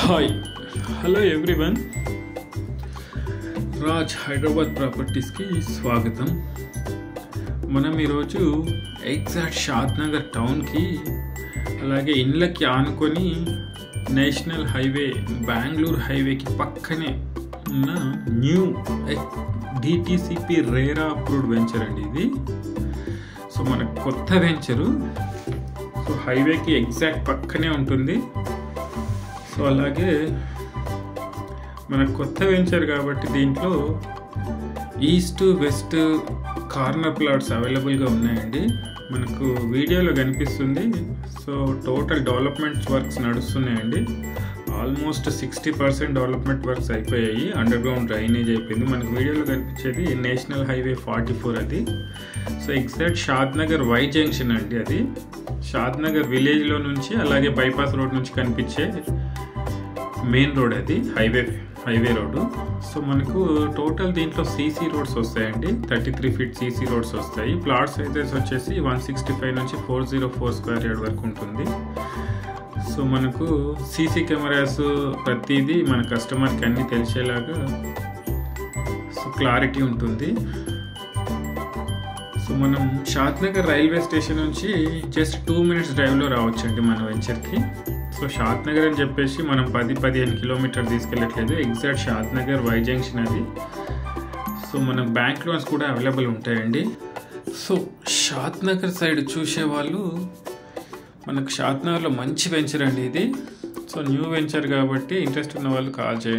Hi hello everyone, Raj Hyderabad ప్రాపర్టీస్కి స్వాగతం. మనం ఈరోజు ఎగ్జాక్ట్ షాద్నగర్ టౌన్కి అలాగే ఇండ్లకి ఆనుకొని నేషనల్ హైవే బెంగళూరు హైవేకి పక్కనే ఉన్న new DTCP RERA approved venture అండి ఇది. సో మన కొత్త వెంచరు. సో హైవేకి ఎగ్జాక్ట్ పక్కనే ఉంటుంది. సో అలాగే మన కొత్త వెంచర్ కాబట్టి దీంట్లో ఈస్ట్ వెస్ట్ కార్నర్ ప్లాట్స్ అవైలబుల్గా ఉన్నాయండి. మనకు వీడియోలో కనిపిస్తుంది. సో టోటల్ డెవలప్మెంట్ వర్క్స్ నడుస్తున్నాయండి. ఆల్మోస్ట్ 60% డెవలప్మెంట్ వర్క్స్ అయిపోయాయి. అండర్ గ్రౌండ్ డ్రైనేజ్ అయిపోయింది. మనకు వీడియోలో కనిపించేది నేషనల్ హైవే 44 అది. So exact Shadnagar Y junction అండి అది. షాద్నగర్ విలేజ్లో నుంచి అలాగే బైపాస్ రోడ్ నుంచి కనిపించే మెయిన్ రోడ్ అది, హైవే రోడ్డు. సో మనకు టోటల్ దీంట్లో సీసీ రోడ్స్ వస్తాయండి. 33 feet సీసీ రోడ్స్ వస్తాయి. ప్లాట్ సైజెస్ వచ్చేసి 165 నుంచి 404 స్క్వేర్ యార్డ్ వరకు ఉంటుంది. సో మనకు సీసీ కెమెరాస్ ప్రతిదీ మన కస్టమర్కి అన్నీ తెలిసేలాగా సో క్లారిటీ ఉంటుంది. సో మనం షాద్నగర్ రైల్వే స్టేషన్ నుంచి జస్ట్ 2 minutes డ్రైవ్లో రావచ్చండి మన వెంచర్కి. సో షాద్నగర్ అని చెప్పేసి మనం 10-15 కిలోమీటర్ తీసుకెళ్ళట్లేదు. ఎగ్జాక్ట్ షాద్నగర్ వై జంక్షన్ అది. సో మన బ్యాంక్ లోన్స్ కూడా అవైలబుల్ ఉంటాయండి. సో షాద్నగర్ సైడ్ చూసేవాళ్ళు మనకు షాద్నగర్లో మంచి వెంచర్ అండి ఇది. సో న్యూ వెంచర్ కాబట్టి ఇంట్రెస్ట్ ఉన్న వాళ్ళు కాల్ చేయండి.